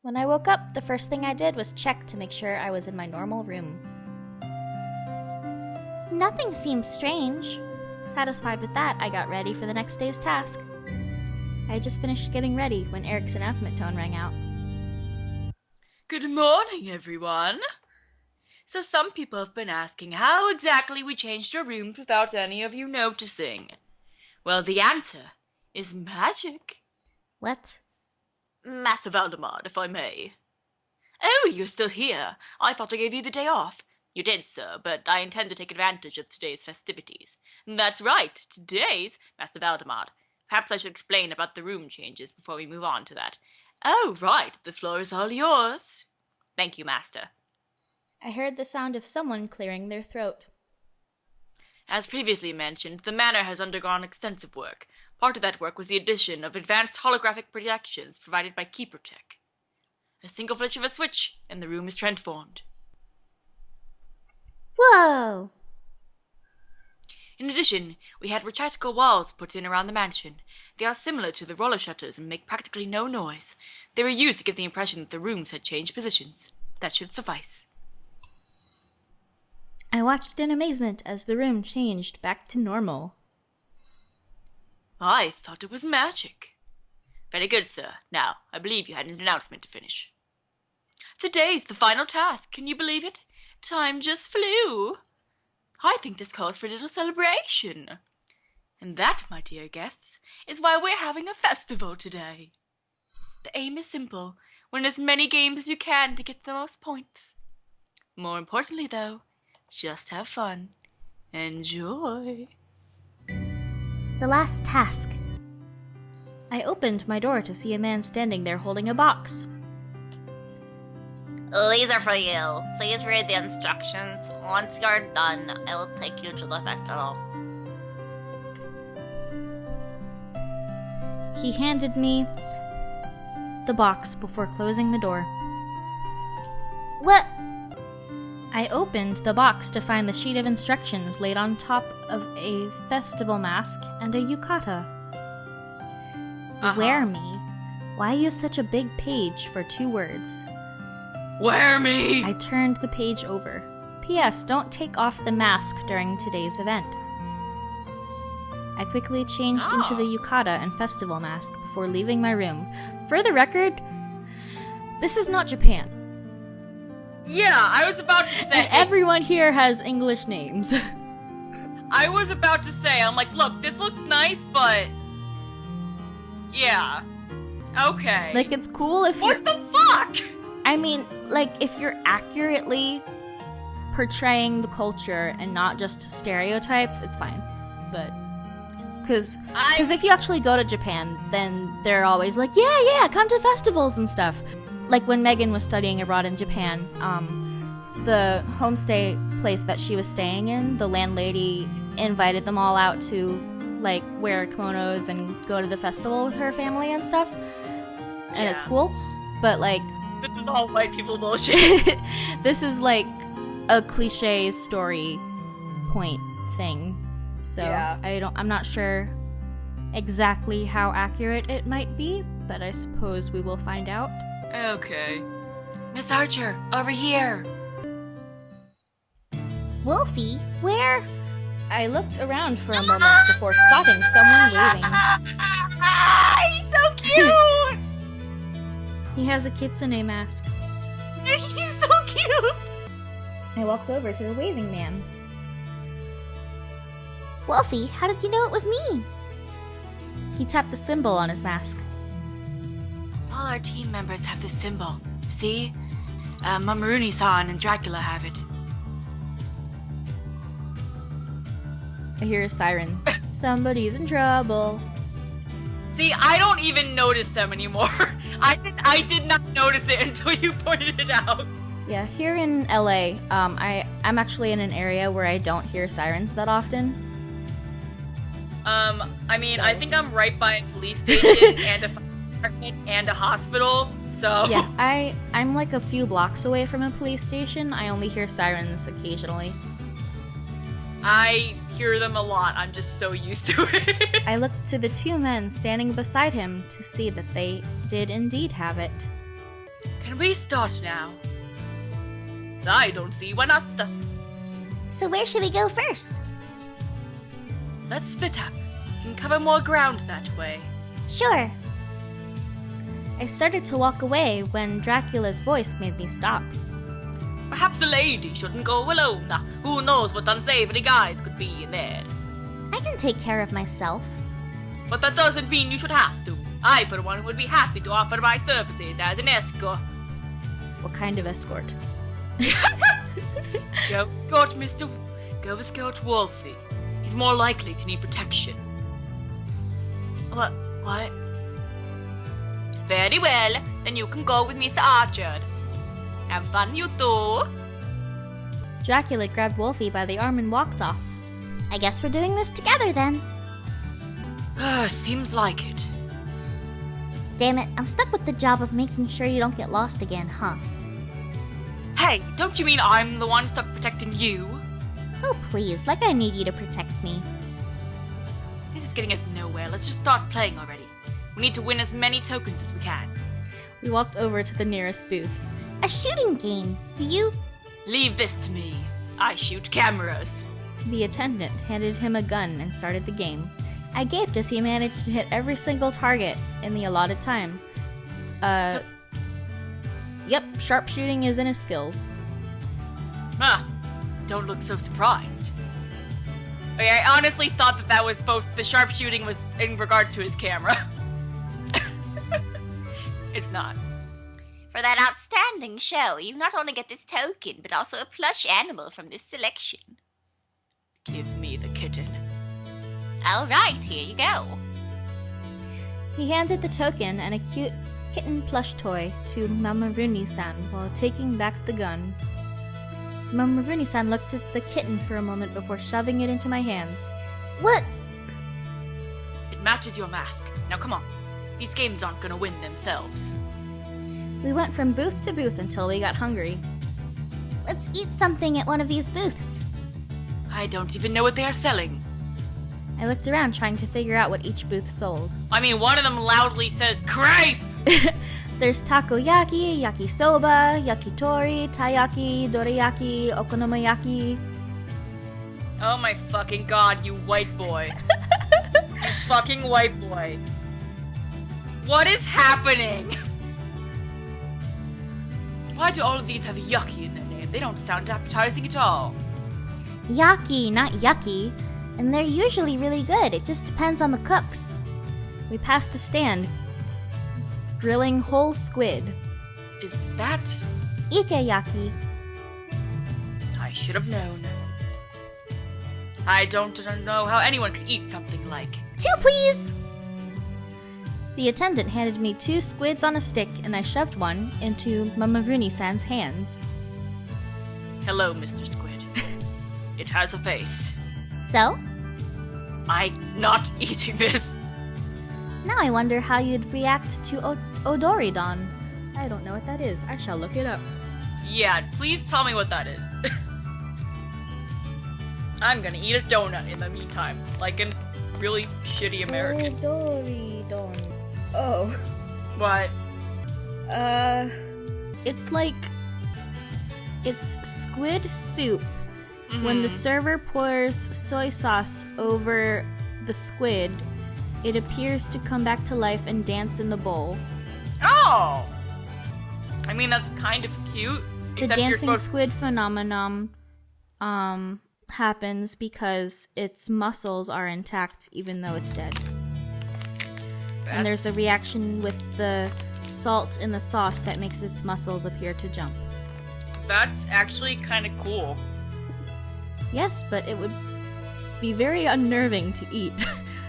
When I woke up, the first thing I did was check to make sure I was in my normal room. Nothing seemed strange. Satisfied with that, I got ready for the next day's task. I had just finished getting ready when Eric's announcement tone rang out. Good morning, everyone. So some people have been asking how exactly we changed your rooms without any of you noticing. Well, the answer is magic. What? Master Valdemar, if I may. Oh, you're still here. I thought I gave you the day off. You did, sir, but I intend to take advantage of today's festivities. That's right, today's Master Valdemar. Perhaps I should explain about the room changes before we move on to that. Oh, right, the floor is all yours. Thank you, Master. I heard the sound of someone clearing their throat. As previously mentioned, the manor has undergone extensive work. Part of that work was the addition of advanced holographic projections provided by Keeper Tech. A single flick of a switch, and the room is transformed. Whoa! In addition, we had retractable walls put in around the mansion. They are similar to the roller shutters and make practically no noise. They were used to give the impression that the rooms had changed positions. That should suffice. I watched in amazement as the room changed back to normal. I thought it was magic. Very good, sir. Now, I believe you had an announcement to finish. Today's the final task. Can you believe it? Time just flew. I think this calls for a little celebration. And that, my dear guests, is why we're having a festival today. The aim is simple. Win as many games as you can to get the most points. More importantly, though, just have fun. Enjoy. The last task. I opened my door to see a man standing there holding a box. These are for you. Please read the instructions. Once you're done, I will take you to the festival. He handed me the box before closing the door. What? I opened the box to find the sheet of instructions laid on top of a festival mask and a yukata. Wear me. Why use such a big page for 2 words? Wear me! I turned the page over. P.S. Don't take off the mask during today's event. I quickly changed into the yukata and festival mask before leaving my room. For the record, this is not Japan. Yeah, I was about to say. And everyone here has English names. I was about to say, I'm like, look, this looks nice, but... yeah. Okay. Like, it's cool if What the fuck?! I mean, like, if you're accurately portraying the culture and not just stereotypes, it's fine. But, because if you actually go to Japan, then they're always like, yeah, come to festivals and stuff. Like, when Megan was studying abroad in Japan, the homestay place that she was staying in, the landlady invited them all out to, like, wear kimonos and go to the festival with her family and stuff. And it's cool, but, like... This is all white people bullshit. This is like a cliche story point thing. So yeah. I'm not sure exactly how accurate it might be, but I suppose we will find out. Okay. Miss Archer, over here. Wolfie, where? I looked around for a moment before spotting someone waving. He's so cute! He has a kitsune mask. He's so cute! I walked over to the waving man. Wolfie, how did you know it was me? He tapped the symbol on his mask. All our team members have this symbol. See? Mamaruni-san and Dracula have it. I hear a siren. Somebody's in trouble. See, I don't even notice them anymore. I did not notice it until you pointed it out. Yeah, here in LA, I'm actually in an area where I don't hear sirens that often. I mean, I think I'm right by a police station and a fire department and a hospital, so... Yeah, I'm like a few blocks away from a police station. I only hear sirens occasionally. I hear them a lot. I'm just so used to it. I looked to the 2 men standing beside him to see that they did indeed have it. Can we start now? I don't see why not. So where should we go first? Let's split up. We can cover more ground that way. Sure. I started to walk away when Dracula's voice made me stop. Perhaps the lady shouldn't go alone. Who knows what unsavory guys could be in there. I can take care of myself. But that doesn't mean you should have to. I, for one, would be happy to offer my services as an escort. What kind of escort? Go escort Wolfie. He's more likely to need protection. What? Very well, then you can go with Miss Archer. Have fun, you two. Dracula grabbed Wolfie by the arm and walked off. I guess we're doing this together then. Seems like it. Damn it, I'm stuck with the job of making sure you don't get lost again, huh? Hey, don't you mean I'm the one stuck protecting you? Oh please, like I need you to protect me. This is getting us nowhere. Let's just start playing already. We need to win as many tokens as we can. We walked over to the nearest booth. A shooting game, do you? Leave this to me. I shoot cameras. The attendant handed him a gun and started the game. I gaped as he managed to hit every single target in the allotted time. Yep, sharpshooting is in his skills. Don't look so surprised. Okay, I honestly thought that was the sharpshooting was in regards to his camera. It's not. For that outstanding show, you not only get this token, but also a plush animal from this selection. Give me the kitten. Alright, here you go. He handed the token and a cute kitten plush toy to Mamaruni-san while taking back the gun. Mamaruni-san looked at the kitten for a moment before shoving it into my hands. What? It matches your mask. Now come on. These games aren't gonna win themselves. We went from booth to booth until we got hungry. Let's eat something at one of these booths. I don't even know what they are selling. I looked around trying to figure out what each booth sold. I mean, one of them loudly says, crepe! There's takoyaki, yakisoba, yakitori, taiyaki, dorayaki, okonomiyaki. Oh my fucking god, you white boy. You fucking white boy. What is happening? Why do all of these have yucky in their name? They don't sound appetizing at all. Yaki, not yucky. And they're usually really good. It just depends on the cooks. We passed a stand grilling whole squid. Is that? Ikeyaki. I should have known. I don't know how anyone could eat something like. 2, please! The attendant handed me 2 squids on a stick, and I shoved one into Mamaruni-san's hands. Hello, Mr. Squid. It has a face. So? I'm not eating this. Now I wonder how you'd react to Odoridon. I don't know what that is. I shall look it up. Yeah, please tell me what that is. I'm gonna eat a donut in the meantime, like a really shitty American. Odoridon. Oh. What? It's squid soup. When the server pours soy sauce over the squid, it appears to come back to life and dance in the bowl. Oh! I mean, that's kind of cute. The dancing squid phenomenon happens because its muscles are intact even though it's dead. And there's a reaction with the salt in the sauce that makes its muscles appear to jump. That's actually kind of cool. Yes, but it would be very unnerving to eat.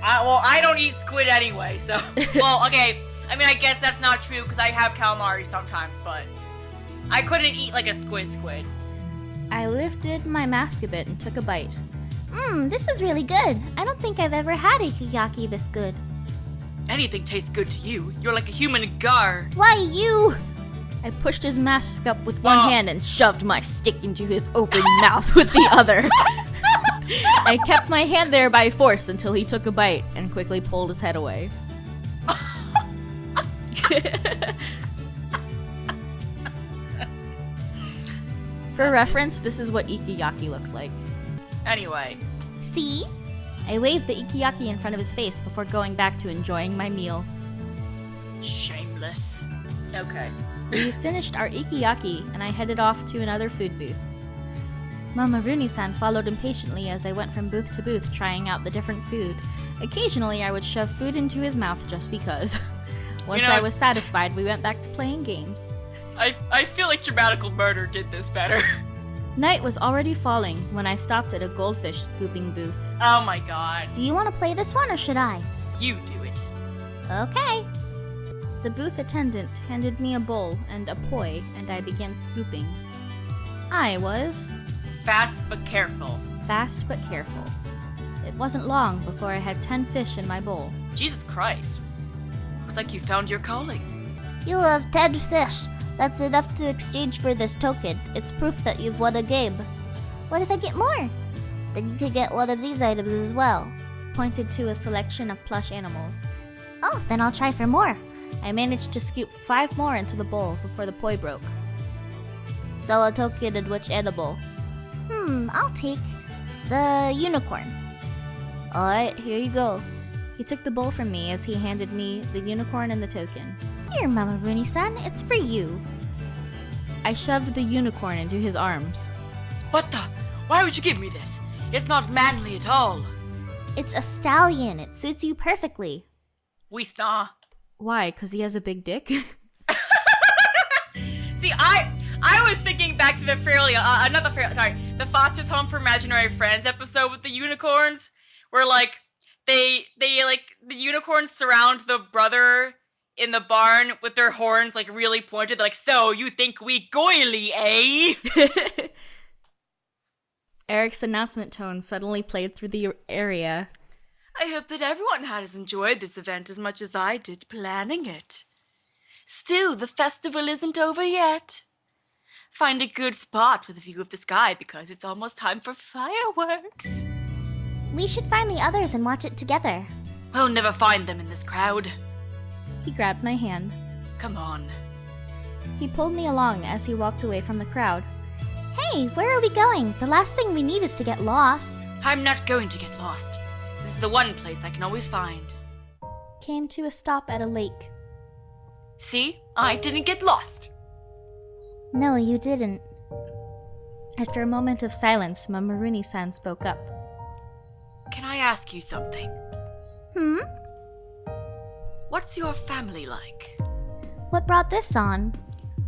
Well, I don't eat squid anyway, so... Well, okay, I mean, I guess that's not true, because I have calamari sometimes, but... I couldn't eat, like, a squid. I lifted my mask a bit and took a bite. This is really good. I don't think I've ever had ikeyaki this good. Anything tastes good to you. You're like a human gar. Why you? I pushed his mask up with one hand and shoved my stick into his open mouth with the other. I kept my hand there by force until he took a bite and quickly pulled his head away. For reference, this is what ikiyaki looks like. Anyway. See? I waved the ikiyaki in front of his face before going back to enjoying my meal. Shameless. Okay. We finished our ikiyaki, and I headed off to another food booth. Mama Rooney-san followed impatiently as I went from booth to booth trying out the different food. Occasionally, I would shove food into his mouth just because. Once I was satisfied, we went back to playing games. I feel like Dramatical Murder did this better. Night was already falling when I stopped at a goldfish scooping booth. Oh my god. Do you want to play this one or should I? You do it. Okay. The booth attendant handed me a bowl and a poi, and I began scooping. I was... Fast but careful. Fast but careful. It wasn't long before I had 10 fish in my bowl. Jesus Christ. Looks like you found your calling. You'll have 10 fish. That's enough to exchange for this token. It's proof that you've won a game. What if I get more? Then you could get one of these items as well. Pointed to a selection of plush animals. Oh, then I'll try for more. I managed to scoop 5 more into the bowl before the poi broke. So a token in which animal? I'll take the unicorn. Alright, here you go. He took the bowl from me as he handed me the unicorn and the token. Here, Mama Rooney-san, it's for you. I shoved the unicorn into his arms. What the? Why would you give me this? It's not manly at all. It's a stallion. It suits you perfectly. We star. Why? 'Cause he has a big dick? See, I was thinking back to the the Foster's Home for Imaginary Friends episode with the unicorns, where like they like the unicorns surround the brother in the barn with their horns like really pointed, like, so you think we goily, eh? Eric's announcement tone suddenly played through the area. I hope that everyone has enjoyed this event as much as I did planning it. Still, the festival isn't over yet. Find a good spot with a view of the sky because it's almost time for fireworks. We should find the others and watch it together. We'll never find them in this crowd. He grabbed my hand. Come on. He pulled me along as he walked away from the crowd. Hey, where are we going? The last thing we need is to get lost. I'm not going to get lost. This is the one place I can always find. Came to a stop at a lake. See? I didn't get lost. No, you didn't. After a moment of silence, Mama Rooney-san spoke up. Can I ask you something? What's your family like? What brought this on?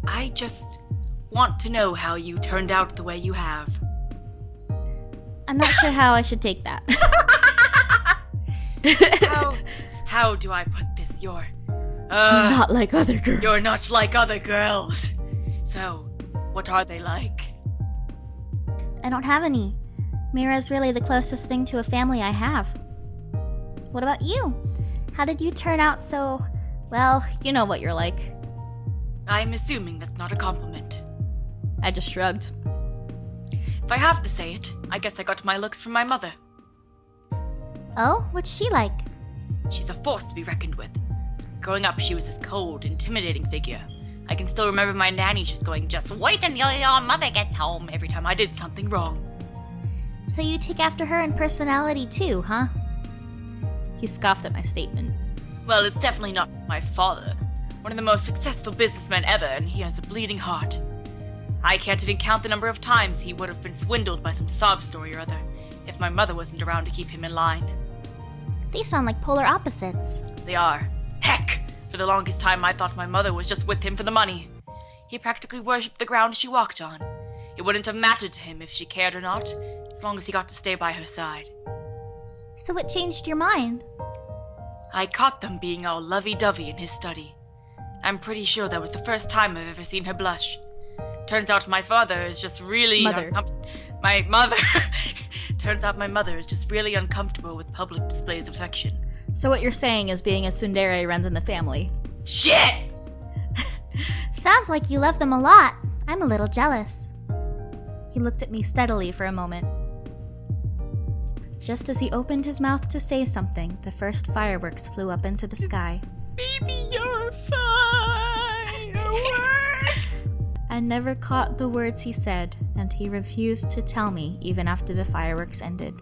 I just want to know how you turned out the way you have. I'm not sure how I should take that. How do I put this? You're not like other girls. You're not like other girls. So, what are they like? I don't have any. Mira's really the closest thing to a family I have. What about you? How did you turn out so... Well, you know what you're like. I'm assuming that's not a compliment. I just shrugged. If I have to say it, I guess I got my looks from my mother. Oh? What's she like? She's a force to be reckoned with. Growing up, she was this cold, intimidating figure. I can still remember my nanny just going, "Just wait until your mother gets home," every time I did something wrong. So you take after her in personality too, huh? He scoffed at my statement. Well, it's definitely not my father. One of the most successful businessmen ever, and he has a bleeding heart. I can't even count the number of times he would have been swindled by some sob story or other if my mother wasn't around to keep him in line. They sound like polar opposites. They are. Heck! For the longest time, I thought my mother was just with him for the money. He practically worshipped the ground she walked on. It wouldn't have mattered to him if she cared or not, as long as he got to stay by her side. So what changed your mind? I caught them being all lovey-dovey in his study. I'm pretty sure that was the first time I've ever seen her blush. Turns out my father is just really... My mother... Turns out my mother is just really uncomfortable with public displays of affection. So what you're saying is being a tsundere runs in the family. Shit! Sounds like you love them a lot. I'm a little jealous. He looked at me steadily for a moment. Just as he opened his mouth to say something, the first fireworks flew up into the sky. Baby, you're a firework! I I never caught the words he said, and he refused to tell me even after the fireworks ended.